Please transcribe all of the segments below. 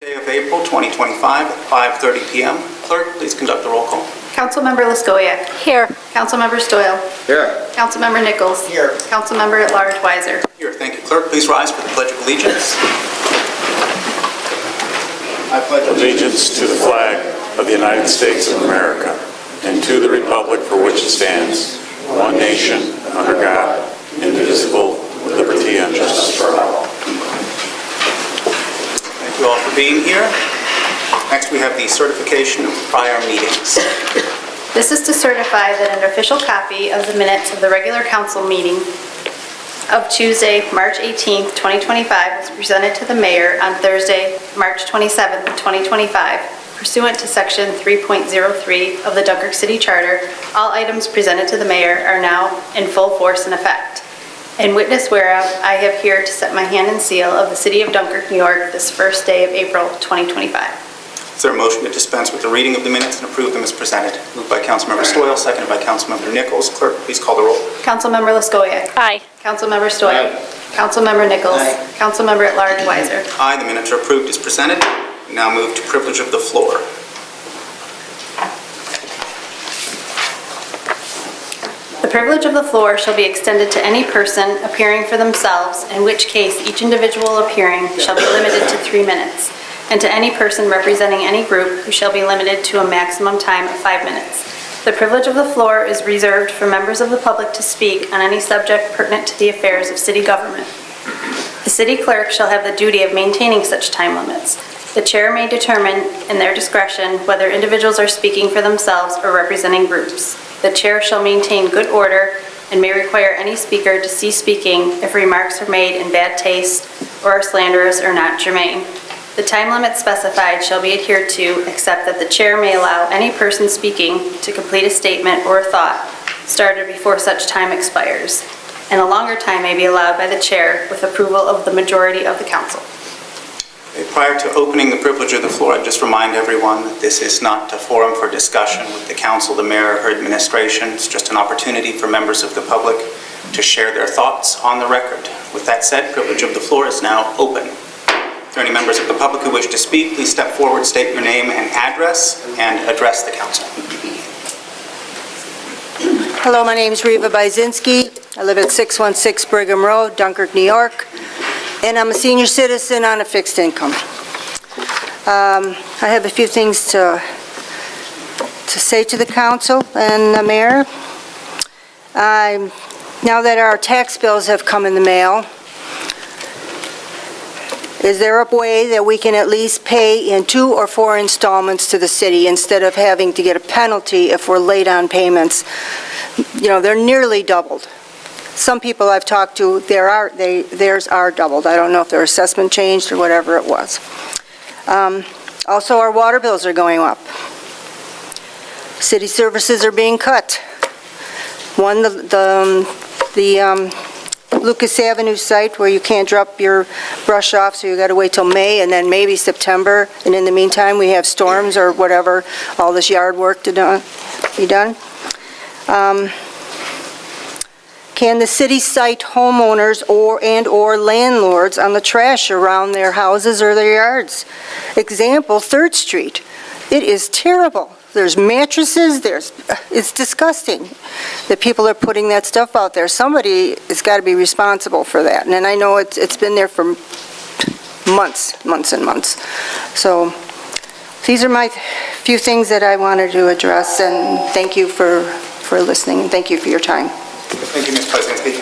Day of April 2025 at 5:30 p.m. Clerk, please conduct a roll call. Councilmember Laskoyak. Here. Councilmember Stoyl. Here. Councilmember Nichols. Here. Councilmember at Large Weiser. Here, thank you. Clerk, please rise for the Pledge of Allegiance. I pledge Allegiance to the flag of the United States of America and to the republic for which it stands, one nation, under God, indivisible, with liberty and justice for all. Thank you all for being here. Next, we have the certification of prior meetings. This is to certify that an official copy of the minutes of the regular council meeting of Tuesday, March 18th, 2025 was presented to the mayor on Thursday, March 27th, 2025. Pursuant to Section 3.03 of the Dunkirk City Charter, all items presented to the mayor are now in full force and effect. In witness whereof, I have here to set my hand and seal of the City of Dunkirk, New York, this first day of April 2025. Is there a motion to dispense with the reading of the minutes and approve them as presented? Moved by Councilmember Stoyl, seconded by Councilmember Nichols. Clerk, please call the roll. Councilmember Laskoyak. Aye. Councilmember Stoyl. Aye. Councilmember Nichols. Aye. Councilmember at Large Weiser. Aye, the minutes are approved as presented. We now move to privilege of the floor. The privilege of the floor shall be extended to any person appearing for themselves, in which case each individual appearing shall be limited to 3 minutes, and to any person representing any group who shall be limited to a maximum time of 5 minutes. The privilege of the floor is reserved for members of the public to speak on any subject pertinent to the affairs of city government. The city clerk shall have the duty of maintaining such time limits. The chair may determine in their discretion whether individuals are speaking for themselves or representing groups. The chair shall maintain good order and may require any speaker to cease speaking if remarks are made in bad taste or are slanderous or not germane. The time limit specified shall be adhered to, except that the chair may allow any person speaking to complete a statement or a thought started before such time expires, and a longer time may be allowed by the chair with approval of the majority of the council. Prior to opening the privilege of the floor, I'd just remind everyone that this is not a forum for discussion with the council, the mayor, or administration. It's just an opportunity for members of the public to share their thoughts on the record. With that said, privilege of the floor is now open. If there are any members of the public who wish to speak, please step forward, state your name and address, and address the council. Hello, my name is Reva Byzinski. I live at 616 Brigham Road, Dunkirk, New York, and I'm a senior citizen on a fixed income. I have a few things to say to the council and the mayor. Now that our tax bills have come in the mail, is there a way that we can at least pay in 2 or 4 installments to the city instead of having to get a penalty if we're late on payments? You know, they're nearly doubled. Some people I've talked to, theirs are doubled. I don't know if their assessment changed or whatever it was. Also, our water bills are going up. City services are being cut. One, the Lucas Avenue site where you can't drop your brush off, so you got to wait till May and then maybe September. And in the meantime, we have storms or whatever, all this yard work to be done. Can the city cite homeowners or landlords on the trash around their houses or their yards? Example, 3rd Street. It is terrible. There's mattresses, it's disgusting that people are putting that stuff out there. Somebody has got to be responsible for that. And I know it's been there for months and months. So these are my few things that I wanted to address, and thank you for listening. Thank you for your time. Thank you, Ms. Byzinski.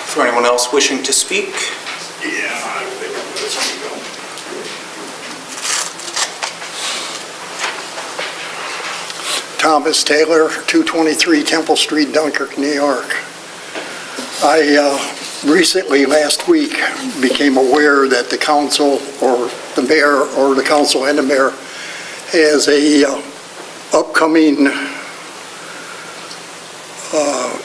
Is there anyone else wishing to speak? Yeah, I think this one go. Thomas Taylor, 223 Temple Street, Dunkirk, New York. I recently, last week, became aware that the council or the mayor or the council and the mayor has a upcoming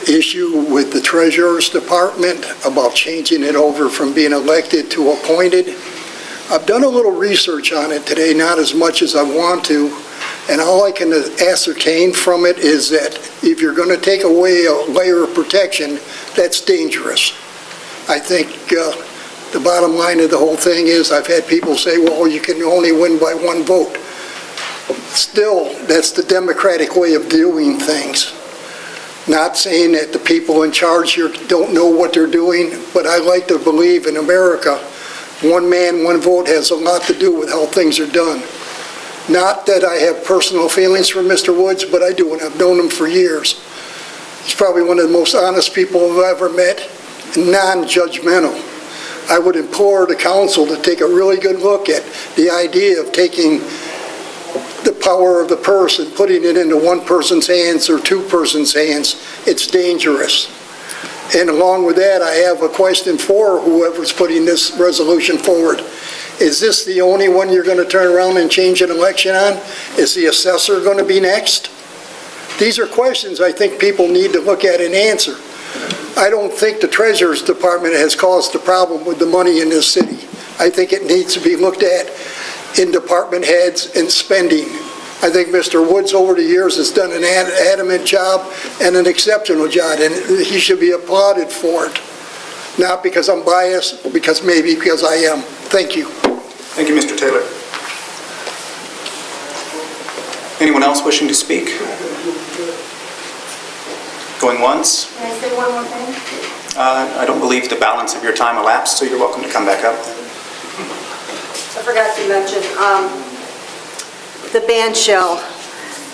issue with the Treasurer's Department about changing it over from being elected to appointed. I've done a little research on it today, not as much as I want to, And all I can ascertain from it is that if you're going to take away a layer of protection, that's dangerous. I think the bottom line of the whole thing is I've had people say, well, you can only win by one vote. Still, that's the democratic way of doing things. Not saying that the people in charge here don't know what they're doing, but I like to believe in America, one man, one vote has a lot to do with how things are done. Not that I have personal feelings for Mr. Woods, but I do, and I've known him for years. He's probably one of the most honest people I've ever met, non-judgmental. I would implore the council to take a really good look at the idea of taking the power of the purse and putting it into one person's hands or two persons' hands. It's dangerous. And along with that, I have a question for whoever's putting this resolution forward. Is this the only one you're going to turn around and change an election on? Is the assessor going to be next? These are questions I think people need to look at and answer. I don't think the Treasurer's Department has caused the problem with the money in this city. I think it needs to be looked at in department heads and spending. I think Mr. Woods over the years has done an adamant job and an exceptional job, and he should be applauded for it. Not because I'm biased, maybe because I am. Thank you. Thank you, Mr. Taylor. Anyone else wishing to speak? Going once? Can I say one more thing? I don't believe the balance of your time elapsed, so you're welcome to come back up. I forgot to mention, the band shell,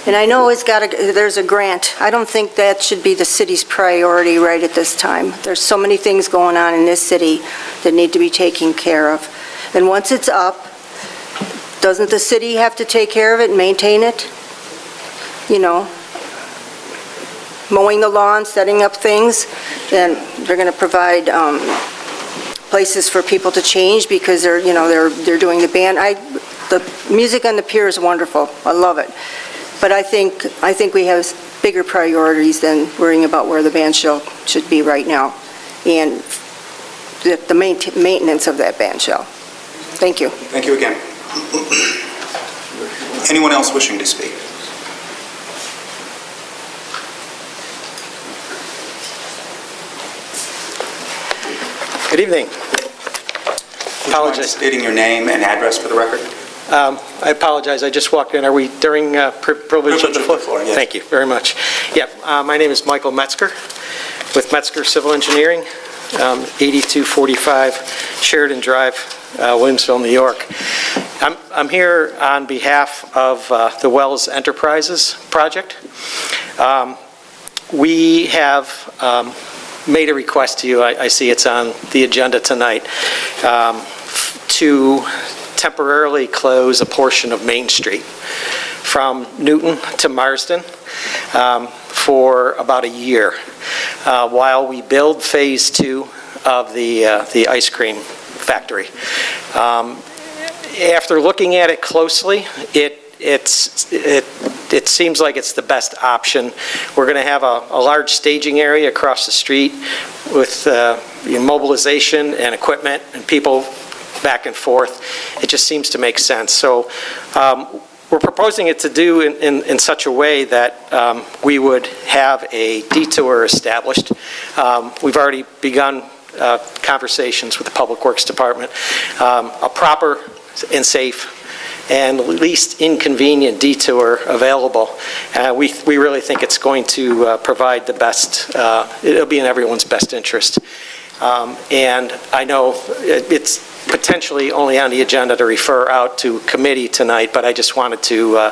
and I know there's a grant. I don't think that should be the city's priority right at this time. There's so many things going on in this city that need to be taken care of. And once it's up, doesn't the city have to take care of it and maintain it? You know, mowing the lawn, setting up things, and they're going to provide places for people to change because they're doing the band. The music on the pier is wonderful. I love it. But I think we have bigger priorities than worrying about where the band shell should be right now and the maintenance of that band shell. Thank you. Thank you again. Anyone else wishing to speak? Good evening. Would you mind stating your name and address for the record? I apologize. I just walked in. Are we during privilege of the floor? Yes. Thank you very much. Yeah, my name is Michael Metzger with Metzger Civil Engineering, 8245 Sheridan Drive, Williamsville, New York. I'm here on behalf of the Wells Enterprises project. We have made a request to you. I see it's on the agenda tonight to temporarily close a portion of Main Street from Newton to Marsden for about a year while we build phase 2 of the ice cream factory. After looking at it closely, it seems like it's the best option. We're going to have a large staging area across the street with mobilization and equipment and people back and forth. It just seems to make sense. So we're proposing it to do in such a way that we would have a detour established. We've already begun conversations with the Public Works Department. A proper and safe and least inconvenient detour available. We really think it's going to provide the best, it'll be in everyone's best interest. And I know it's potentially only on the agenda to refer out to committee tonight, but I just wanted to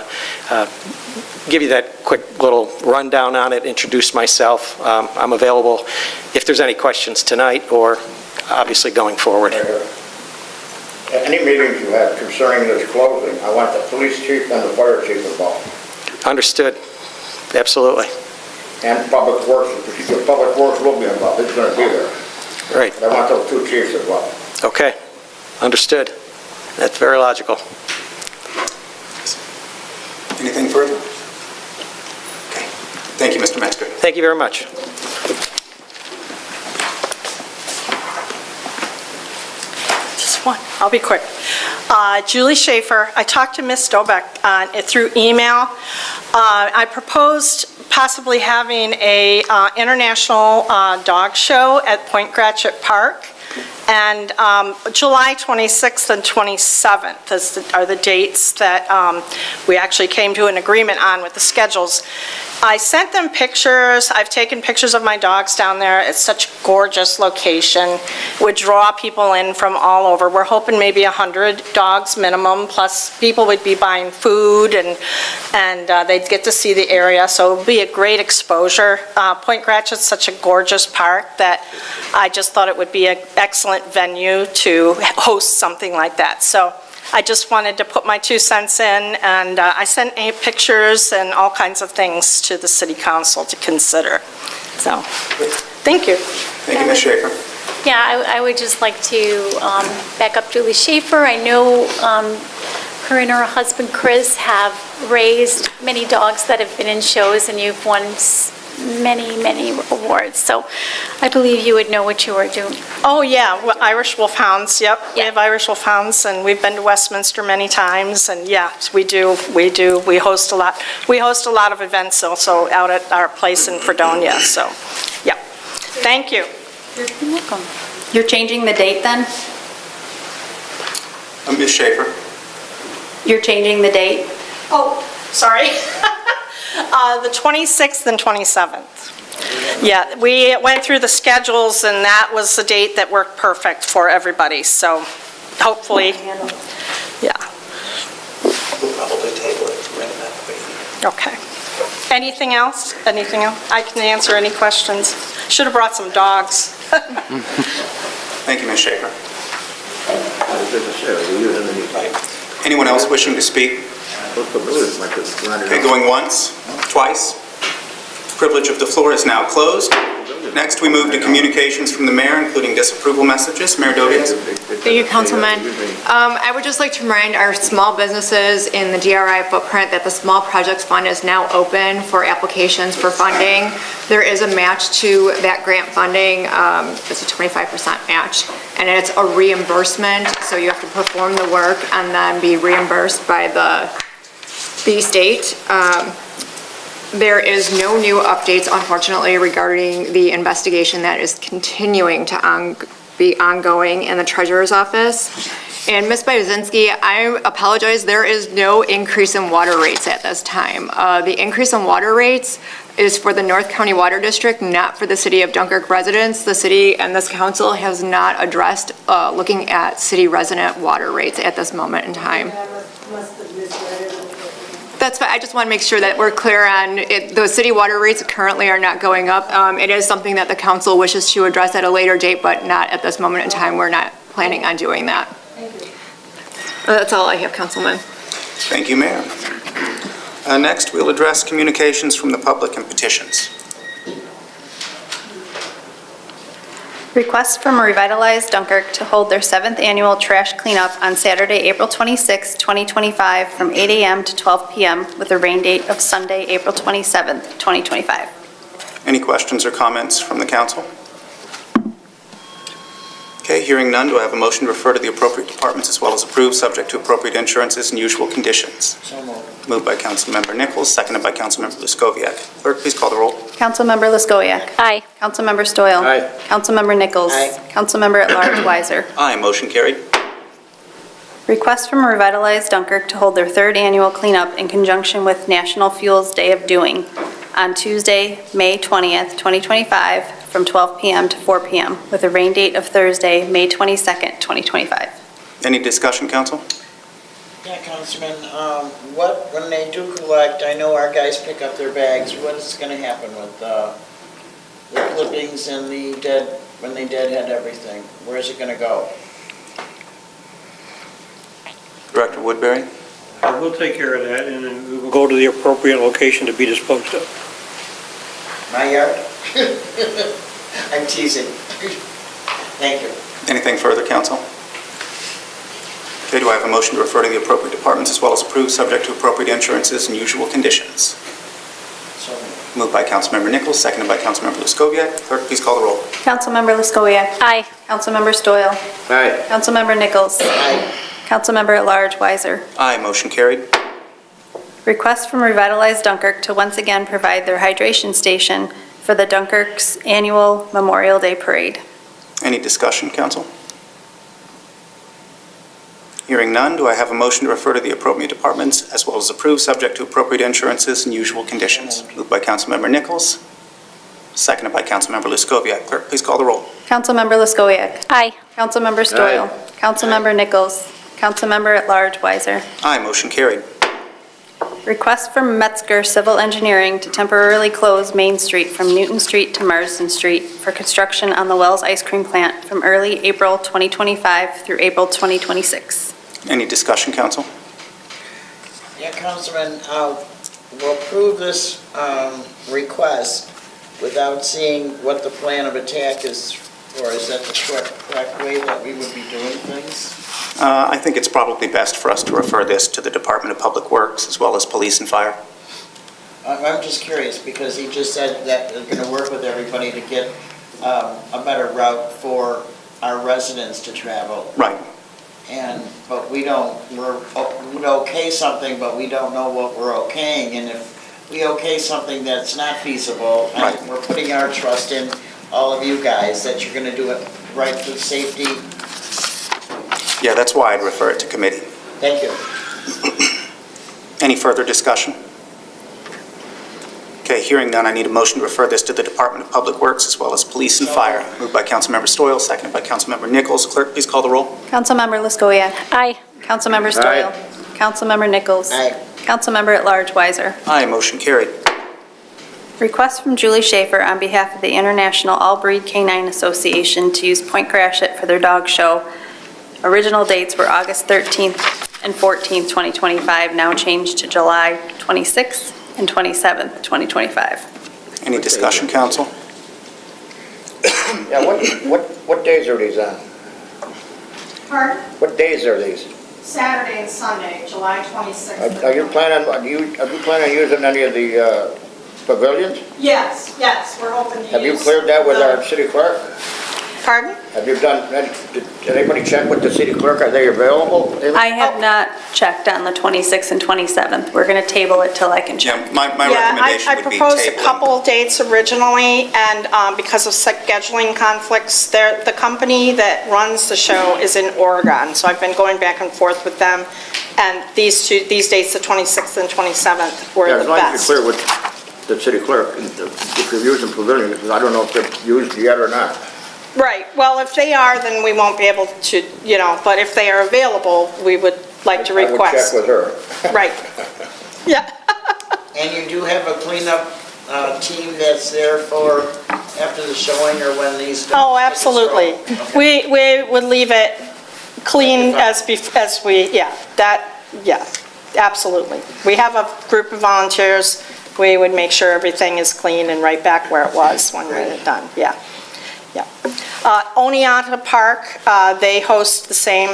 give you that quick little rundown on it, introduce myself. I'm available if there's any questions tonight or obviously going forward. At any meetings you have concerning this closing, I want the police chief and the fire chief involved. Understood. Absolutely. And Public Works, the Public Works will be involved. It's going to be there. Right. But I want those two chiefs involved. Okay. Understood. That's very logical. Anything further? Okay. Thank you, Mr. Metzger. Thank you very much. one. I'll be quick. Julie Schaefer, I talked to Ms. Stobeck through email. I proposed possibly having a international dog show at Point Gratchett Park. And July 26th and 27th are the dates that we actually came to an agreement on with the schedules. I sent them pictures. I've taken pictures of my dogs down there. It's such a gorgeous location. Would draw people in from all over. We're hoping maybe 100 dogs minimum, plus people would be buying food and they'd get to see the area. So it would be a great exposure. Point Gratchett's such a gorgeous park that I just thought it would be an excellent venue to host something like that. So I just wanted to put my 2 cents in, and I sent 8 pictures and all kinds of things to the city council to consider. So, thank you. Thank you, Ms. Schaefer. Yeah, I would just like to back up Julie Schaefer. I know her and her husband Chris have raised many dogs that have been in shows, and you've won many awards. So I believe you would know what you were doing. Oh, yeah, well, Irish Wolfhounds, yep. We Yeah. have Irish Wolfhounds, and we've been to Westminster many times, and yes, we do. We host a lot. We host a lot of events also out at our place in Fredonia, so, yeah. Thank you. You're welcome. You're changing the date then? Ms. Schaefer. You're changing the date? Oh, sorry. The 26th and 27th. Yeah, we went through the schedules, and that was the date that worked perfect for everybody, so hopefully, yeah. We'll probably table it to bring it back. Okay. Anything else? Anything else? I can answer any questions. Should have brought some dogs. Thank you, Ms. Schaefer. Anyone else wishing to speak? Okay, going once, twice. Privilege of the floor is now closed. Next, we move to communications from the mayor, including disapproval messages. Mayor Dovias. Thank you, Councilman. I would just like to remind our small businesses in the DRI footprint that the Small Projects Fund is now open for applications for funding. There is a match to that grant funding. It's a 25% match, and it's a reimbursement, so you have to perform the work and then be reimbursed by the state. There is no new updates, unfortunately, regarding the investigation that is continuing to be ongoing in the treasurer's office. And Ms. Bajuzinski, I apologize, there is no increase in water rates at this time. The increase in water rates is for the North County Water District, not for the City of Dunkirk residents. The city and this council has not addressed looking at city resident water rates at this moment in time. That's fine. I just want to make sure that we're clear on it. The city water rates currently are not going up. It is something that the council wishes to address at a later date, but not at this moment in time. We're not planning on doing that. That's all I have, Councilman. Thank you, Mayor. Next, we'll address communications from the public and petitions. Request from Revitalize Dunkirk to hold their 7th annual trash cleanup on Saturday, April 26, 2025, from 8 a.m. to 12 p.m. with a rain date of Sunday, April 27, 2025. Any questions or comments from the council? Okay, hearing none, do I have a motion to refer to the appropriate departments as well as approve, subject to appropriate insurances and usual conditions? So moved. Moved by Councilmember Nichols, seconded by Councilmember Luskoviac. Clerk, please call the roll. Councilmember Luskowiak. Aye. Councilmember Stoyl. Aye. Councilmember Nichols. Aye. Councilmember at Large Weiser. Aye, motion carried. Request from Revitalize Dunkirk to hold their 3rd annual cleanup in conjunction with National Fuels Day of Doing on Tuesday, May 20th, 2025, from 12 p.m. to 4 p.m. with a rain date of Thursday, May 22nd, 2025. Any discussion, council? Yeah, Councilman, when they do collect, I know our guys pick up their bags, what is going to happen with the clippings and when they deadhead everything? Where is it going to go? Director Woodbury? We'll take care of that, and then we will go to the appropriate location to be disposed of. My yard? I'm teasing. Thank you. Anything further, council? Okay, do I have a motion to refer to the appropriate departments as well as approve, subject to appropriate insurances and usual conditions? So moved. Moved by Councilmember Nichols, seconded by Councilmember Luskoviac. Clerk, please call the roll. Councilmember Luskowiak. Aye. Councilmember Stoyl. Aye. Councilmember Nichols. Aye. Councilmember at Large Weiser. Aye, motion carried. Request from Revitalize Dunkirk to once again provide their hydration station for the Dunkirk's annual Memorial Day Parade. Any discussion, council? Hearing none, do I have a motion to refer to the appropriate departments as well as approve subject to appropriate insurances and usual conditions? Moved by Councilmember Nichols, seconded by Councilmember Luskoviac. Clerk, please call the roll. Councilmember Luskowiak. Aye. Councilmember Stoyl. Councilmember Nichols. Councilmember at Large Weiser. Aye, motion carried. Request from Metzger Civil Engineering to temporarily close Main Street from Newton Street to Marsden Street for construction on the Wells Ice Cream Plant from early April 2025 through April 2026. Any discussion, council? Yeah, Councilman, we'll approve this request without seeing what the plan of attack is, or is that the correct way that we would be doing things? I think it's probably best for us to refer this to the Department of Public Works as well as Police and Fire. I'm just curious, because he just said that they're going to work with everybody to get a better route for our residents to travel. Right. But we would okay something, but we don't know what we're okaying, and if we okay something that's not feasible, Right. we're putting our trust in all of you guys that you're going to do it right for safety. Yeah, that's why I'd refer it to committee. Thank you. Any further discussion? Okay, hearing none, I need a motion to refer this to the Department of Public Works as well as Police and Fire. Moved by Councilmember Stoyl, seconded by Councilmember Nichols. Clerk, please call the roll. Councilmember Luskowiak. Aye. Councilmember Stoyl. Councilmember Nichols. Aye. Councilmember at Large Weiser. Aye, motion carried. Request from Julie Schaefer on behalf of the International All-Breed Canine Association to use Point Gratiot for their dog show. Original dates were August 13th and 14th, 2025, now changed to July 26th and 27th, 2025. Any discussion, council? Yeah, what days are these on? Pardon? What days are these? Saturday and Sunday, July 26th. Are you planning on using any of the pavilions? Yes, we're hoping to use. Have you cleared that with our city clerk? Pardon? Have you did anybody check with the city clerk? Are they available? I have not checked on the 26th and 27th. We're going to table it till I can check. Yeah, my recommendation would be I proposed a tabling. couple dates originally, and because of scheduling conflicts, the company that runs the show is in Oregon, so I've been going back and forth with them, and these dates, the 26th and 27th, were the As long as best. you're clear with the city clerk, if you're using pavilions, because I don't know if they're used yet or not. Right, well, if they are, then we won't be able to, but if they are available, we would like to request. I would check with her. Right, yeah. And you do have a cleanup team that's there for after the showing or when these... Oh, absolutely. Okay. We would leave it clean as we, absolutely. We have a group of volunteers. We would make sure everything is clean and right back where it was when we were done, yeah. Oneonta Park, they host the same,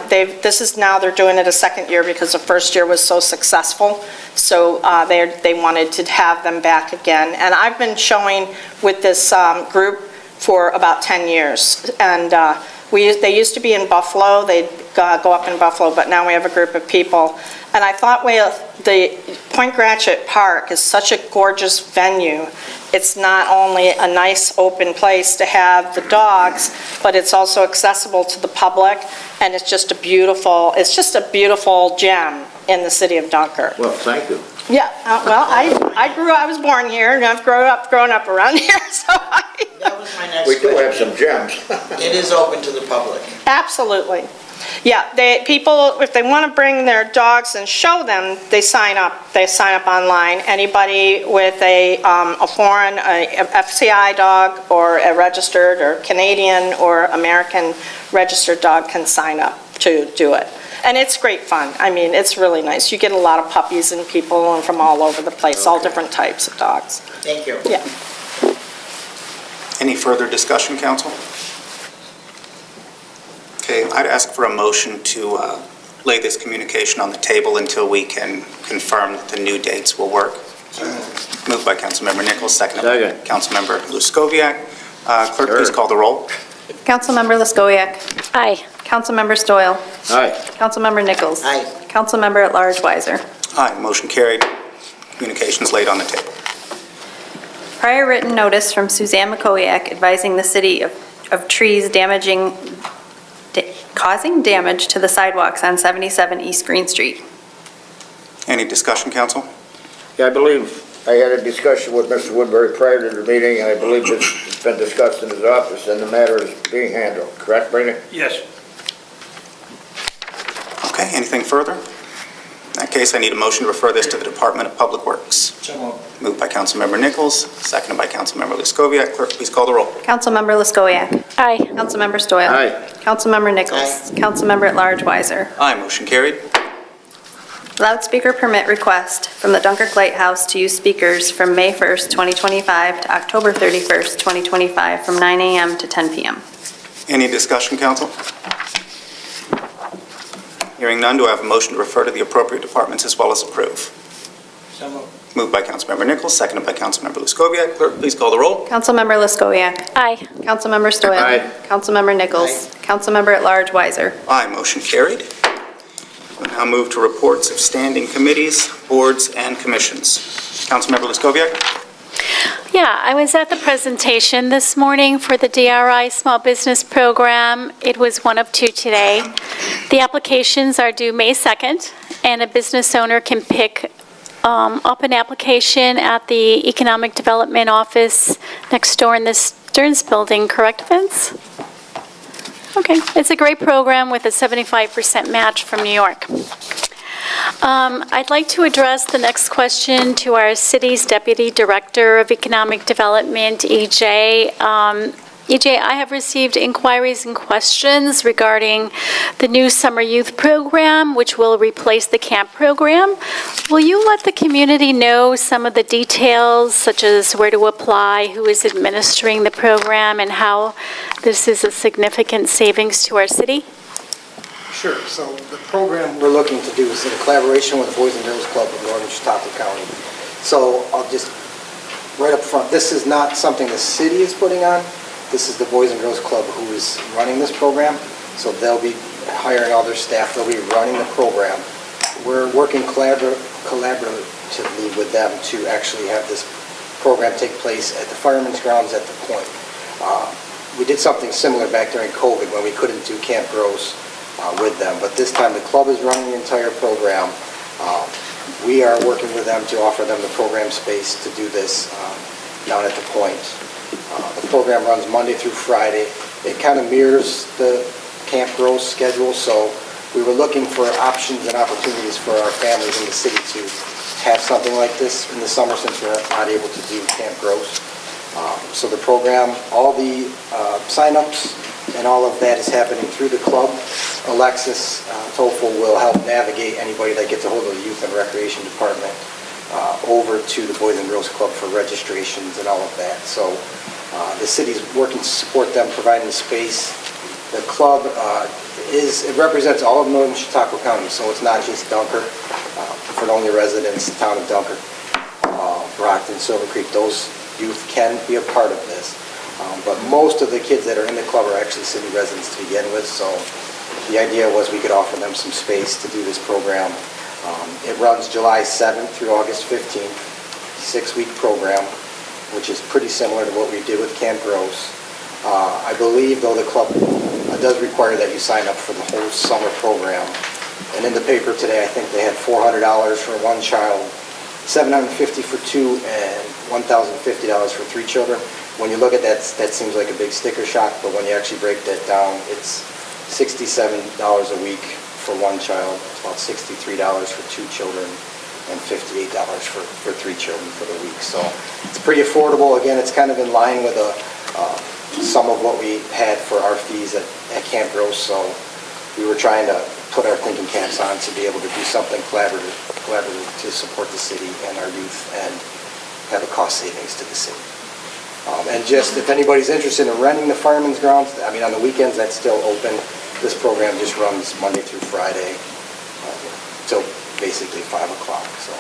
they're doing it a second year because the first year was so successful. So they wanted to have them back again. And I've been showing with this group for about 10 years. And they used to be in Buffalo, they'd go up in Buffalo, but now we have a group of people. And I thought the Point Gratiot Park is such a gorgeous venue. It's not only a nice open place to have the dogs, but it's also accessible to the public, and it's just a beautiful gem in the city of Dunkirk. Well, thank you. Yeah, I was born here, and I've grown up around here, so That was my next We do have question. some gems. It is open to the public. Absolutely. Yeah, people, if they want to bring their dogs and show them, they sign up. They sign up online. Anybody with a foreign, a FCI dog or a registered or Canadian or American registered dog can sign up to do it. And it's great fun. I mean, it's really nice. You get a lot of puppies and people from all over the place, all different types of dogs. Thank you. Yeah. Any further discussion, council? Okay, I'd ask for a motion to lay this communication on the table until we can confirm that the new dates will work. Moved by Councilmember Nichols, seconded by Councilmember Luskowiak. Clerk, please call the roll. Councilmember Luskowiak. Aye. Councilmember Stoyl. Aye. Councilmember Nichols. Aye. Councilmember at Large Weiser. Aye, motion carried. Communications laid on the table. Prior written notice from Suzanne McCoyak advising the city of trees causing damage to the sidewalks on 77 East Green Street. Any discussion, council? Yeah, I believe I had a discussion with Mr. Woodbury prior to the meeting, and I believe this has been discussed in his office, and the matter is being handled. Correct, Brady? Yes. Okay, anything further? In that case, I need a motion to refer this to the Department of Public Works. So moved. Moved by Councilmember Nichols, seconded by Councilmember Luskowiak. Clerk, please call the roll. Councilmember Luskowiak. Aye. Councilmember Stoyl. Aye. Councilmember Nichols. Councilmember at Large Weiser. Aye, motion carried. Loudspeaker permit request from the Dunkirk Lighthouse to use speakers from May 1st, 2025 to October 31st, 2025 from 9 a.m. to 10 p.m. Any discussion, council? Hearing none, do I have a motion to refer to the appropriate departments as well as approve? So moved. Moved by Councilmember Nichols, seconded by Councilmember Luskowiak. Clerk, please call the roll. Councilmember Luskowiak. Aye. Councilmember Stoyl. Aye. Councilmember Nichols. Councilmember at Large Weiser. Aye, motion carried. We'll now move to reports of standing committees, boards, and commissions. Councilmember Luskowiak? Yeah, I was at the presentation this morning for the DRI Small Business Program. It was one of two today. The applications are due May 2nd, and a business owner can pick up an application at the Economic Development Office next door in the Stearns Building, correct, Vince? Okay, it's a great program with a 75% match from New York. I'd like to address the next question to our city's Deputy Director of Economic Development, EJ. EJ, I have received inquiries and questions regarding the new summer youth program, which will replace the camp program. Will you let the community know some of the details, such as where to apply, who is administering the program, and how this is a significant savings to our city? Sure. So the program we're looking to do is in collaboration with the Boys and Girls Club of Northern Chautauqua County. So I'll just, right up front, this is not something the city is putting on. This is the Boys and Girls Club who is running this program. So they'll be hiring all their staff. They'll be running the program. We're working collaboratively with them to actually have this program take place at the Fireman's Grounds at the Point. We did something similar back during COVID when we couldn't do Camp Gross with them, but this time the club is running the entire program. We are working with them to offer them the program space to do this down at the Point. The program runs Monday through Friday. It kind of mirrors the Camp Gross schedule, so we were looking for options and opportunities for our families in the city to have something like this in the summer since we're not able to do Camp Gross. So the program, all the sign-ups and all of that is happening through the club. Alexis Toffel will help navigate anybody that gets a hold of the Youth and Recreation Department over to the Boys and Girls Club for registrations and all of that. So the city's working to support them, providing space. The club it represents all of Northern Chautauqua County, so it's not just Dunkirk. For the only residents, the town of Dunkirk, Brockton, Silver Creek, those youth can be a part of this. But most of the kids that are in the club are actually city residents to begin with, so the idea was we could offer them some space to do this program. It runs July 7th through August 15th, 6-week program, which is pretty similar to what we did with Camp Gross. I believe, though, the club does require that you sign up for the whole summer program. And in the paper today, I think they had $400 for one child, $750 for two, and $1,050 for three children. When you look at that, that seems like a big sticker shock, but when you actually break that down, it's $67 a week for one child, about $63 for two children, and $58 for three children for the week. So it's pretty affordable. Again, it's kind of in line with some of what we had for our fees at Camp Gross. So we were trying to put our thinking caps on to be able to do something collaborative to support the city and our youth and have a cost savings to the city. And just if anybody's interested in renting the Fireman's Grounds, I mean, on the weekends that's still open. This program just runs Monday through Friday till basically 5 o'clock. So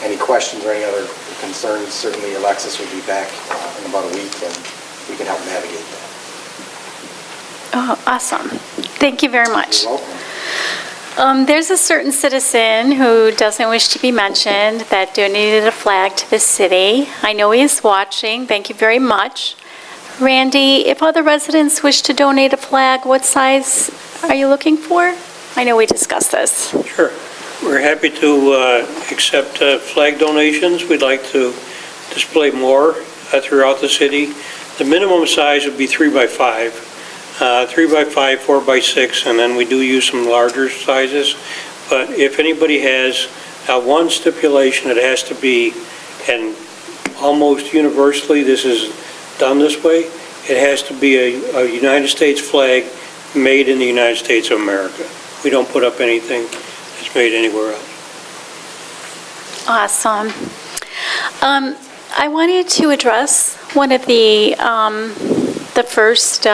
any questions or any other concerns, certainly Alexis will be back in about a week, and we can help navigate that. Oh, awesome. Thank you very much. You're welcome. There's a certain citizen who doesn't wish to be mentioned that donated a flag to the city. I know he is watching. Thank you very much. Randy, if other residents wish to donate a flag, what size are you looking for? I know we discussed this. Sure. We're happy to accept flag donations. We'd like to display more throughout the city. The minimum size would be 3 by 5, 3 by 5, 4 by 6, and then we do use some larger sizes. But if anybody has one stipulation, it has to be, and almost universally this is done this way, it has to be a United States flag made in the United States of America. We don't put up anything that's made anywhere else. Awesome. I wanted to address one of the first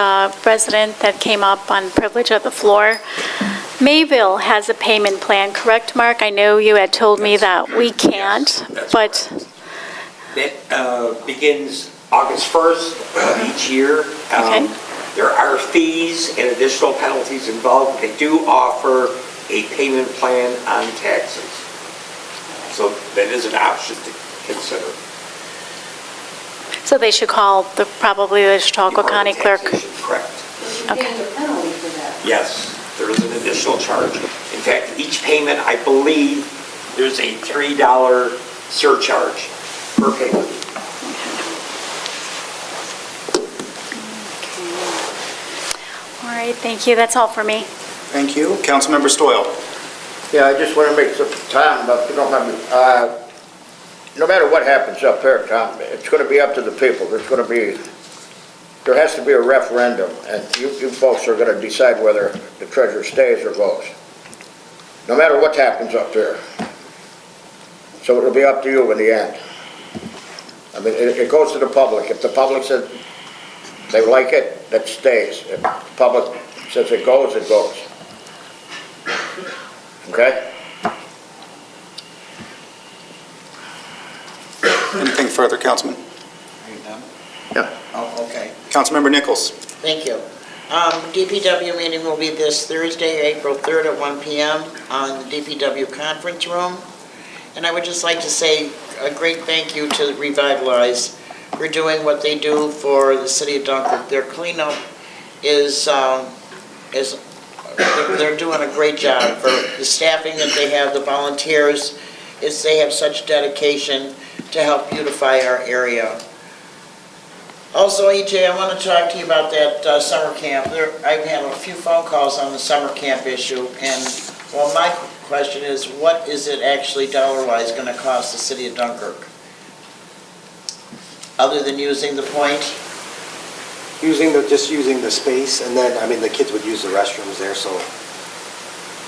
resident that came up on privilege of the floor. Mayville has a payment plan, correct, Mark? I know you had told me that we can't, but... It begins August 1st of each year. Okay. There are fees and additional penalties involved. They do offer a payment plan on taxes. So that is an option to consider. So they should call the Chautauqua County Clerk? Correct. Okay. Yes, there is an additional charge. In fact, each payment, I believe, there's a $3 surcharge per payment. All right, thank you. That's all for me. Thank you. Councilmember Stoyl. Yeah, I just want to make some time, but you don't have, no matter what happens up here, Tom, it's going to be up to the people. There has to be a referendum, and you folks are going to decide whether the treasurer stays or goes. No matter what happens up there. So it'll be up to you in the end. I mean, it goes to the public. If the public says they like it, that stays. If the public says it goes, it goes. Okay? Anything further, Councilman? Are you done? Yeah. Oh, okay. Councilmember Nichols. Thank you. DPW meeting will be this Thursday, April 3rd at 1 p.m. on the DPW conference room. And I would just like to say a great thank you to Revitalize for doing what they do for the city of Dunkirk. Their cleanup they're doing a great job for the staffing that they have, the volunteers. They have such dedication to help beautify our area. Also, EJ, I want to talk to you about that summer camp. I've had a few phone calls on the summer camp issue, and well, my question is, what is it actually dollar-wise going to cost the city of Dunkirk? Other than using the point? Just using the space, and then, I mean, the kids would use the restrooms there, so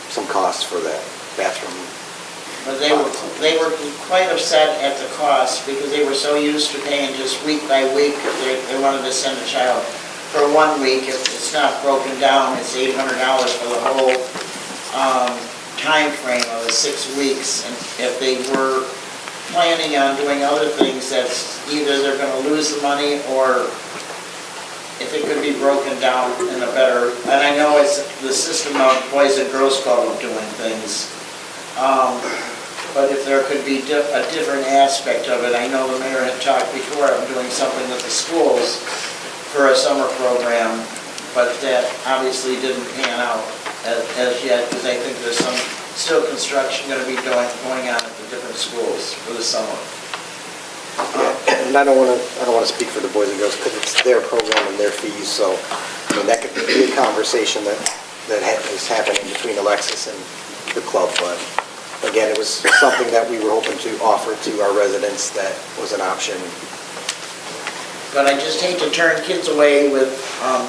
some costs for that bathroom. But they were quite upset at the cost because they were so used to paying just week by week. They wanted to send a child for 1 week. If it's not broken down, it's $800 for the whole time frame of the 6 weeks. And if they were planning on doing other things, that's either they're going to lose the money or if it could be broken down in a better, and I know it's the system of Boys and Girls Club of doing things, but if there could be a different aspect of it. I know the mayor had talked before of doing something with the schools for a summer program, but that obviously didn't pan out as yet, because I think there's some still construction going to be going on at the different schools for the summer. And I don't want to speak for the Boys and Girls because it's their program and their fees. So I mean, that could be a conversation that is happening between Alexis and the club. But again, it was something that we were hoping to offer to our residents that was an option. But I just hate to turn kids away with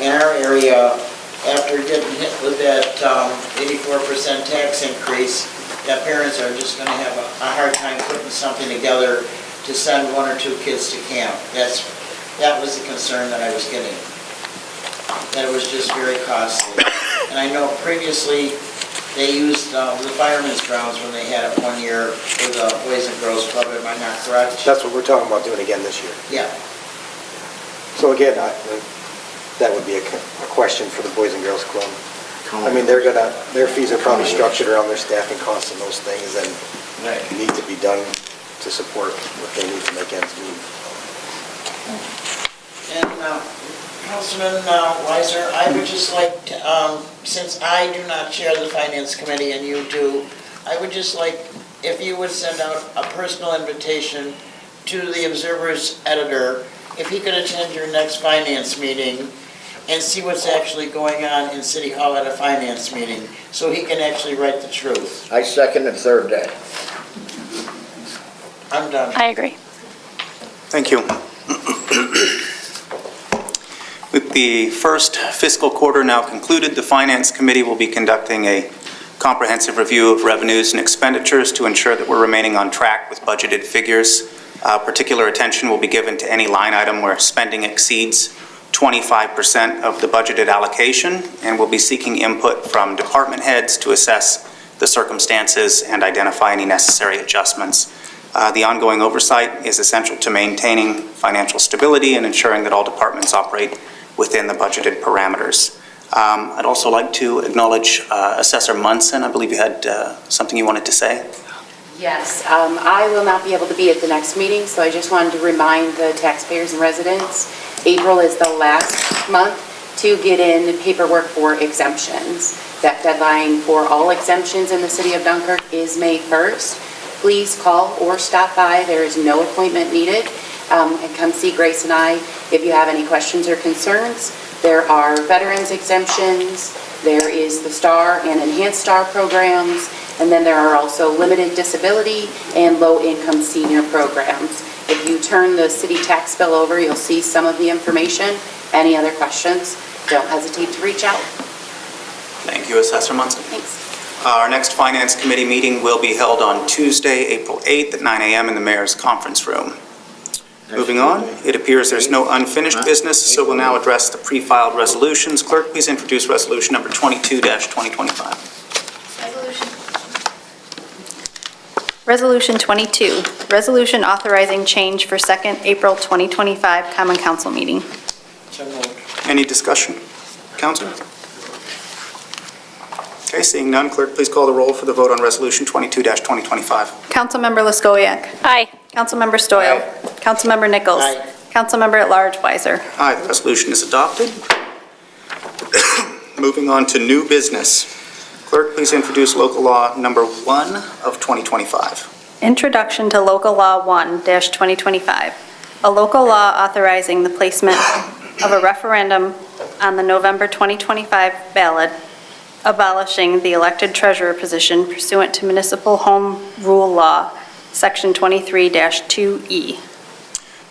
in our area after getting hit with that 84% tax increase. That parents are just going to have a hard time putting something together to send 1 or 2 kids to camp. That was the concern that I was getting. That it was just very costly. And I know previously they used the firemen's grounds when they had it one year for the Boys and Girls Club, am I not correct? That's what we're talking about doing again this year. Yeah. So again, that would be a question for the Boys and Girls Club. I mean, their fees are probably structured around their staffing costs and those things, and need to be done to support what they need to make ends meet. And Councilman Weiser, I would just like to, since I do not chair the Finance Committee and you do, I would just like, if you would send out a personal invitation to the Observer's editor, if he could attend your next finance meeting and see what's actually going on in City Hall at a finance meeting, so he can actually write the truth. I second and third that. I'm done. I agree. Thank you. With the first fiscal quarter now concluded, the Finance Committee will be conducting a comprehensive review of revenues and expenditures to ensure that we're remaining on track with budgeted figures. Particular attention will be given to any line item where spending exceeds 25% of the budgeted allocation, and we'll be seeking input from department heads to assess the circumstances and identify any necessary adjustments. The ongoing oversight is essential to maintaining financial stability and ensuring that all departments operate within the budgeted parameters. I'd also like to acknowledge Assessor Munson. I believe you had something you wanted to say. Yes, I will not be able to be at the next meeting, so I just wanted to remind the taxpayers and residents, April is the last month to get in paperwork for exemptions. That deadline for all exemptions in the city of Dunkirk is May 1st. Please call or stop by. There is no appointment needed. And come see Grace and I if you have any questions or concerns. There are veterans exemptions, there is the STAR and Enhanced STAR programs, and then there are also limited disability and low-income senior programs. If you turn the city tax bill over, you'll see some of the information. Any other questions, don't hesitate to reach out. Thank you, Assessor Munson. Thanks. Our next Finance Committee meeting will be held on Tuesday, April 8th at 9 a.m. in the Mayor's Conference Room. Moving on, it appears there's no unfinished business, so we'll now address the pre-filed resolutions. Clerk, please introduce resolution number 22-2025. Resolution 22, resolution authorizing change for second April 2025 Common Council meeting. So moved. Any discussion? Council? Okay, seeing none, clerk, please call the roll for the vote on resolution 22-2025. Councilmember Laskowiak. Aye. Councilmember Stoyl. Aye. Councilmember Nichols. Aye. Councilmember at Large Weiser. Aye, the resolution is adopted. Moving on to new business. Clerk, please introduce local law number 1 of 2025. Introduction to Local Law 1-2025, a local law authorizing the placement of a referendum on the November 2025 ballot abolishing the elected treasurer position pursuant to Municipal Home Rule Law, Section 23-2E.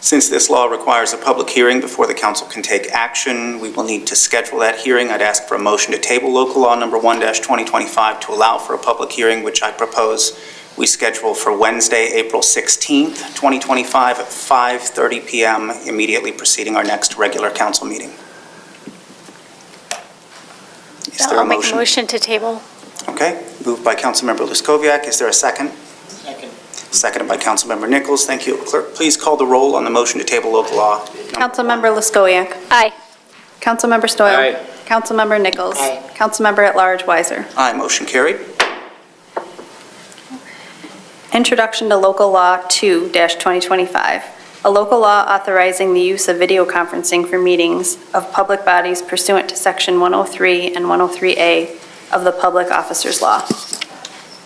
Since this law requires a public hearing before the council can take action, we will need to schedule that hearing. I'd ask for a motion to table local law number 1-2025 to allow for a public hearing, which I propose we schedule for Wednesday, April 16th, 2025 at 5:30 p.m., immediately preceding our next regular council meeting. Is there a I'll make a motion? motion to table. Okay, moved by Councilmember Luskowiak. Is there a second? Second. Seconded by Councilmember Nichols. Thank you. Clerk, please call the roll on the motion to table local law. Councilmember Laskowiak. Aye. Councilmember Stoyl. Aye. Councilmember Nichols. Aye. Councilmember at Large Weiser. Aye, motion carried. Introduction to Local Law 2-2025, a local law authorizing the use of video conferencing for meetings of public bodies pursuant to Section 103 and 103A of the Public Officers Law.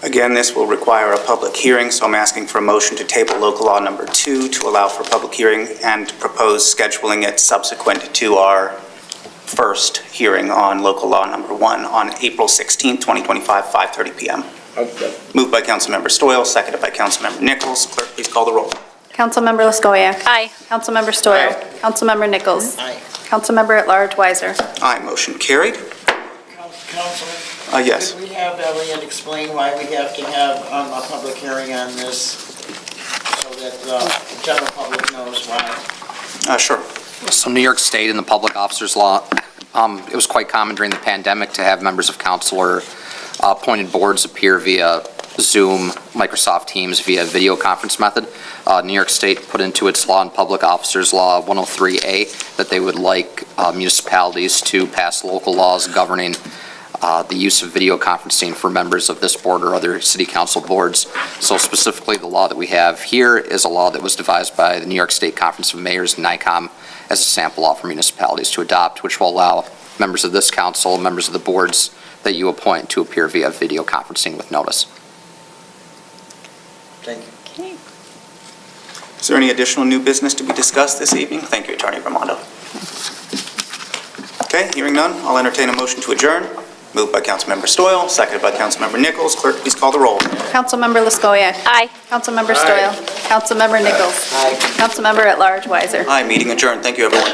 Again, this will require a public hearing, so I'm asking for a motion to table local law number 2 to allow for public hearing and propose scheduling it subsequent to our first hearing on local law number 1 on April 16th, 2025, 5:30 p.m. Okay. Moved by Councilmember Stoyl, seconded by Councilmember Nichols. Clerk, please call the roll. Councilmember Laskowiak. Aye. Councilmember Stoyl. Aye. Councilmember Nichols. Aye. Councilmember at Large Weiser. Aye, motion carried. Councilman? Yes. Could we have Elliot explain why we have to have a public hearing on this so that the general public knows why? Sure. So New York State and the Public Officers Law, it was quite common during the pandemic to have members of council or appointed boards appear via Zoom, Microsoft Teams via video conference method. New York State put into its Law and Public Officers Law 103A that they would like municipalities to pass local laws governing the use of video conferencing for members of this board or other city council boards. So specifically, the law that we have here is a law that was devised by the New York State Conference of Mayors, NICOM, as a sample law for municipalities to adopt, which will allow members of this council, members of the boards that you appoint to appear via video conferencing with notice. Thank you. Okay. Is there any additional new business to be discussed this evening? Thank you, Attorney Raimondo. Okay, hearing none, I'll entertain a motion to adjourn. Moved by Councilmember Stoyl, seconded by Councilmember Nichols. Clerk, please call the roll. Councilmember Laskoya. Aye. Councilmember Stoyl. Councilmember Nichols. Aye. Councilmember at Large Weiser. Aye, meeting adjourned. Thank you, everyone.